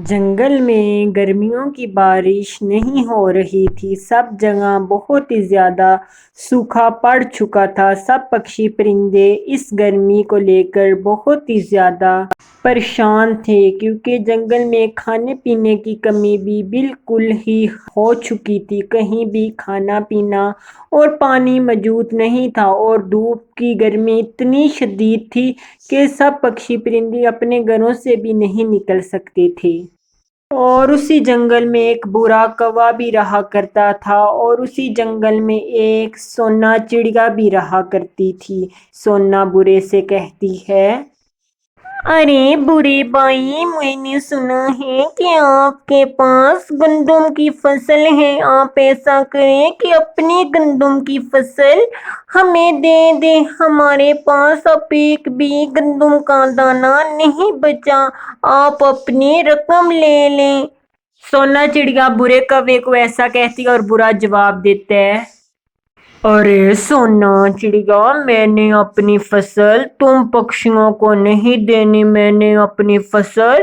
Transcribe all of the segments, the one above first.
جنگل میں گرمیوں کی بارش نہیں ہو رہی تھی، سب جگہ بہت ہی زیادہ سوکھا پڑ چکا تھا۔ سب پکشی پرندے اس گرمی کو لے کر بہت ہی زیادہ پریشان تھے، کیونکہ جنگل میں کھانے پینے کی کمی بھی بالکل ہی ہو چکی تھی۔ کہیں بھی کھانا پینا اور پانی موجود نہیں تھا، اور دھوپ کی گرمی اتنی شدید تھی کہ سب پکشی پرندے اپنے گھروں سے بھی نہیں نکل سکتے تھے۔ اور اسی جنگل میں ایک برا کوا بھی رہا کرتا تھا، اور اسی جنگل میں ایک سونا چڑیا بھی رہا کرتی تھی۔ سونا برے سے کہتی ہے، ارے برے بھائی، میں نے سنا ہے کہ آپ کے پاس گندم کی فصل ہے۔ آپ ایسا کریں کہ اپنی گندم کی فصل ہمیں دے دیں۔ ہمارے پاس اب ایک بھی گندم کا دانہ نہیں بچا، آپ اپنی رقم لے لیں۔ سونا چڑیا برے کوے کو ایسا کہتی اور برا جواب دیتا ہے، ارے سونا چڑیا، میں نے اپنی فصل تم پکشیوں کو نہیں دینی، میں نے اپنی فصل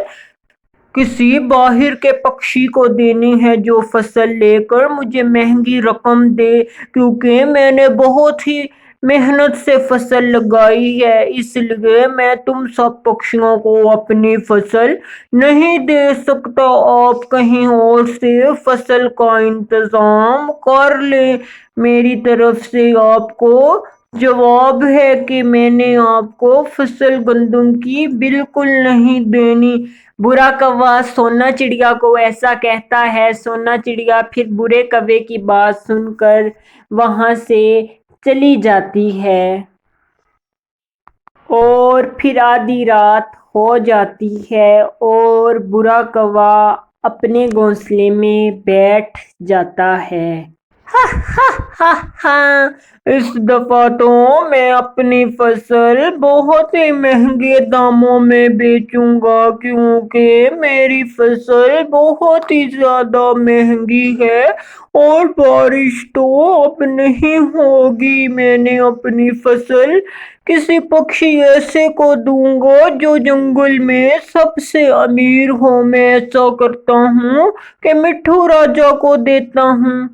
کسی باہر کے پکشی کو دینی ہے، جو فصل لے کر مجھے مہنگی رقم دے، کیونکہ میں نے بہت ہی محنت سے فصل لگائی ہے، اس لیے میں تم سب پکشیوں کو اپنی فصل نہیں دے سکتا۔ آپ کہیں اور سے فصل کا انتظام کر لیں۔ میری طرف سے آپ کو جواب ہے کہ میں نے آپ کو فصل گندم کی بالکل نہیں دینی۔ برا کوا سونا چڑیا کو ایسا کہتا ہے۔ سونا چڑیا پھر برے کوے کی بات سن کر وہاں سے چلی جاتی ہے، اور پھر آدھی رات ہو جاتی ہے اور برا کوا اپنے گھونسلے میں بیٹھ جاتا ہے۔ ہا ہا ہا ہا، اس دفعہ تو میں اپنی فصل بہت ہی مہنگے داموں میں بیچوں گا، کیونکہ میری فصل بہت ہی زیادہ مہنگی ہے اور بارش تو اب نہیں ہوگی۔ میں نے اپنی فصل کسی پکشی ایسے کو دوں گا جو جنگل میں سب سے امیر ہو۔ میں ایسا کرتا ہوں کہ مٹھو راجا کو دیتا ہوں۔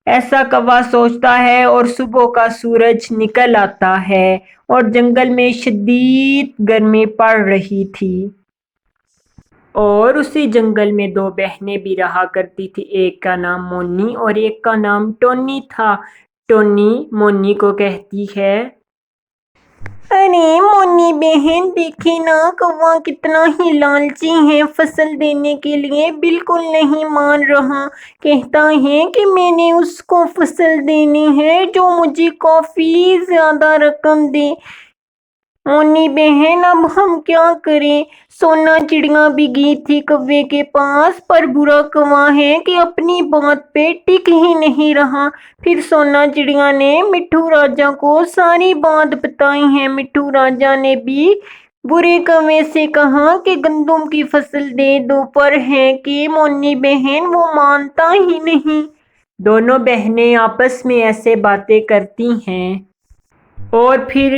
ایسا کوا سوچتا ہے، اور صبح کا سورج نکل آتا ہے اور جنگل میں شدید گرمی پڑ رہی تھی۔ اور اسی جنگل میں دو بہنیں بھی رہا کرتی تھی، ایک کا نام مونی اور ایک کا نام ٹونی تھا۔ ٹونی مونی کو کہتی ہے، ارے مونی بہن، دیکھے نا کوا کتنا ہی لالچی ہے، فصل دینے کے لیے بالکل نہیں مان رہا، کہتا ہے کہ میں نے اس کو فصل دینی ہے جو مجھے کافی زیادہ رقم دے۔ مونی بہن، اب ہم کیا کریں؟ سونا چڑیا بھی گئی تھی کوے کے پاس، پر برا کوا ہے کہ اپنی بات پہ ٹک ہی نہیں رہا۔ پھر سونا چڑیا نے مٹھو راجا کو ساری بات بتائی ہے۔ مٹھو راجا نے بھی برے کوے سے کہا کہ گندم کی فصل دے دو، پر ہے کہ مونی بہن وہ مانتا ہی نہیں۔ دونوں بہنیں آپس میں ایسے باتیں کرتی ہیں، اور پھر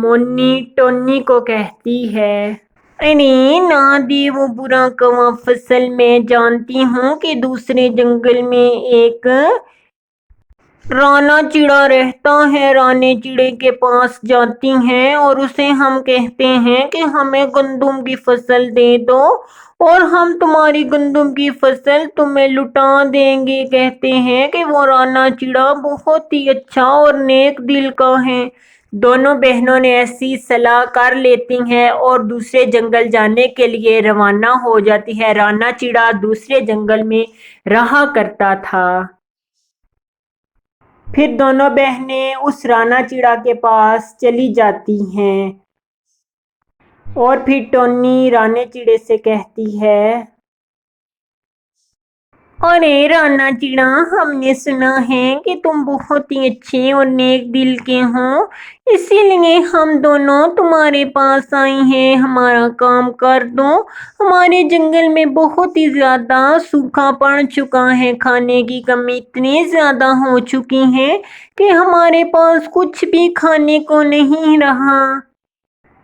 مونی ٹونی کو کہتی ہے، ارے نہ دے وہ برا کوا فصل، میں جانتی ہوں کہ دوسرے جنگل میں ایک رانا چڑا رہتا ہے۔ رانے چڑے کے پاس جاتی ہیں اور اسے ہم کہتے ہیں کہ ہمیں گندم کی فصل دے دو اور ہم تمہاری گندم کی فصل تمہیں لٹا دیں گے۔ کہتے ہیں کہ وہ رانا چڑا بہت ہی اچھا اور نیک دل کا ہے۔ دونوں بہنوں نے ایسی صلاح کر لیتی ہیں اور دوسرے جنگل جانے کے لیے روانہ ہو جاتی ہے۔ رانا چڑا دوسرے جنگل میں رہا کرتا تھا۔ پھر دونوں بہنیں اس رانا چڑا کے پاس چلی جاتی ہیں، اور پھر ٹونی رانے چڑے سے کہتی ہے، ارے رانا چڑا، ہم نے سنا ہے کہ تم بہت ہی اچھے اور نیک دل کے ہو، اسی لیے ہم دونوں تمہارے پاس آئی ہیں۔ ہمارا کام کر دو، ہمارے جنگل میں بہت ہی زیادہ سوکھا پڑ چکا ہے، کھانے کی کمی اتنی زیادہ ہو چکی ہے کہ ہمارے پاس کچھ بھی کھانے کو نہیں رہا۔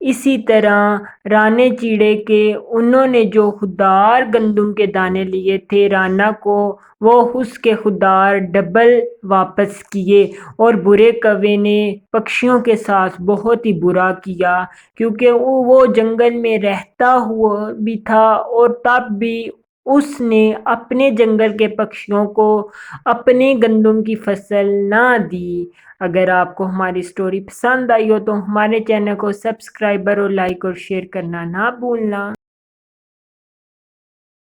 اسی طرح رانے چیڑے کے انہوں نے جو خوددار گندم کے دانے لیے تھے رانا کو وہ اس کے خوددار ڈبل واپس کیے، اور برے کوے نے پکشیوں کے ساتھ بہت ہی برا کیا، کیونکہ وہ جنگل میں رہتا ہوا بھی تھا اور تب بھی اس نے اپنے جنگل کے پکشیوں کو اپنے گندم کی فصل نہ دی۔ اگر آپ کو ہماری سٹوری پسند آئی ہو تو ہمارے چینل کو سبسکرائبر اور لائک اور شیئر کرنا نہ بھولنا۔